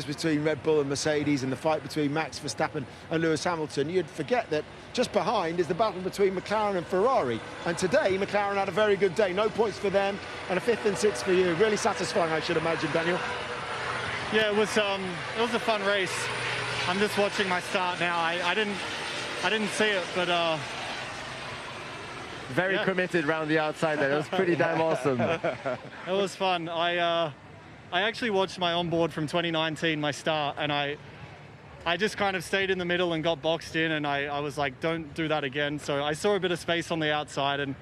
between Red Bull and Mercedes and the fight between Max Verstappen and Lewis Hamilton, you'd forget that just behind is the battle between McLaren and Ferrari. And today, McLaren had a very good day. No points for them, and a 5th and 6th for you. Really satisfying, I should imagine, Daniel. Yeah, it was a fun race. I'm just watching my start now. I didn't see it, but very committed round the outside there. It was pretty damn awesome. It was fun. I actually watched my onboard from 2019, my start, and I just kind of stayed in the middle and got boxed in, and I was like, don't do that again. So I saw a bit of space on the outside and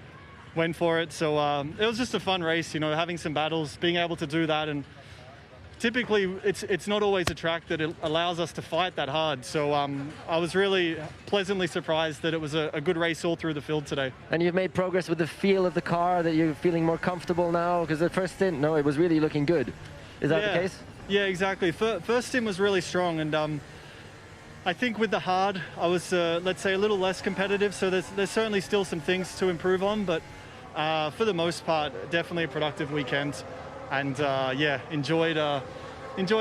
went for it. So it was just a fun race, you know, having some battles, being able to do that. And typically it's not always a track that it allows us to fight that hard. So I was really pleasantly surprised that it was a good race all through the field today. And you've made progress with the feel of the car, that you're feeling more comfortable now? Because the first stint, no, it was really looking good. Is that the case? Yeah, exactly. First stint was really strong, and I think with the hard, I was, let's say, a little less competitive, so there's certainly still some things to improve on, but for the most part, definitely a productive weekend. And yeah, enjoyed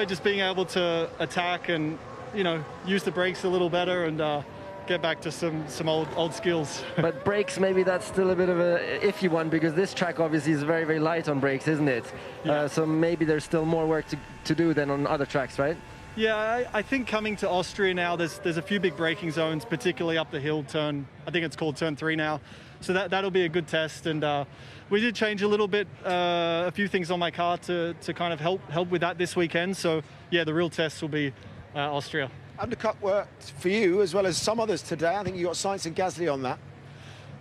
just being able to attack and, you know, use the brakes a little better and get back to some old skills. But brakes, maybe that's still a bit of a iffy one, because this track obviously is very, very light on brakes, isn't it? Yeah. So maybe there's still more work to do than on other tracks, right? Yeah, I think coming to Austria now, there's a few big braking zones, particularly up the hill turn. I think it's called turn 3 now. So that'll be a good test. And we did change a little bit, a few things on my car to kind of help with that this weekend. So yeah, the real test will be Austria. Undercut worked for you as well as some others today. I think you got Sainz and Gasly on that.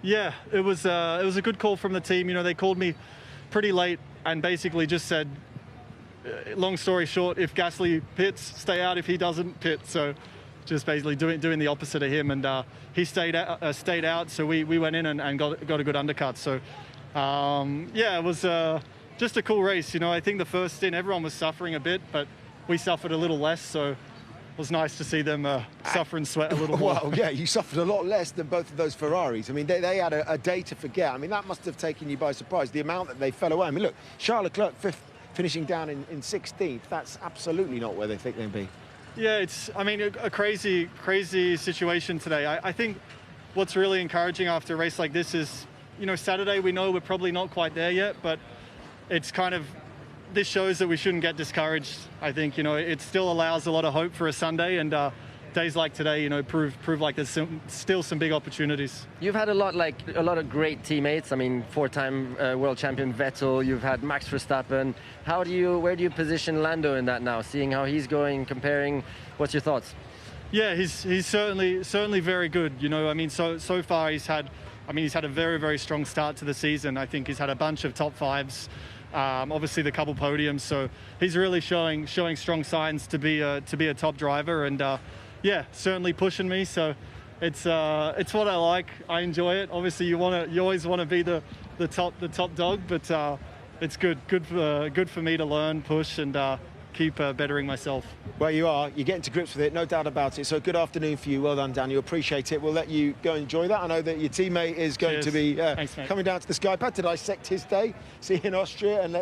Yeah, it was a good call from the team. You know, they called me pretty late and basically just said, long story short, if Gasly pits, stay out. If he doesn't, pit. So just basically doing the opposite of him, and he stayed out. So we went in and got a good undercut. So yeah, it was just a cool race. You know, I think the first stint everyone was suffering a bit, but we suffered a little less. So it was nice to see them suffer and sweat a little more. Well, yeah, you suffered a lot less than both of those Ferraris. I mean, they had a day to forget. I mean, that must have taken you by surprise, the amount that they fell away. I mean, look, Charles Leclerc 5th, finishing down in 16th. That's absolutely not where they think they'd be. Yeah, it's, I mean, a crazy situation today. I think what's really encouraging after a race like this is, you know, Saturday we know we're probably not quite there yet, but it's kind of, this shows that we shouldn't get discouraged. I think, you know, it still allows a lot of hope for a Sunday, and days like today, you know, prove like there's still some big opportunities. You've had a lot of great teammates. I mean, 4-time world champion Vettel. You've had Max Verstappen. Where do you position Lando in that now? Seeing how he's going, comparing, what's your thoughts? Yeah, he's certainly very good. You know, I mean, so far he's had a very, very strong start to the season. I think he's had a bunch of top 5s. Obviously the couple podiums. So he's really showing strong signs to be a top driver, and yeah, certainly pushing me. So it's what I like. I enjoy it. Obviously, you always want to be the top dog, but it's good for me to learn, push, and keep bettering myself. Well, you're getting to grips with it, no doubt about it. So good afternoon for you. Well done, Daniel. Appreciate it. We'll let you go enjoy that. I know that your teammate is going to be Thanks, coming down to the sky pad to dissect his day, see you in Austria, and let's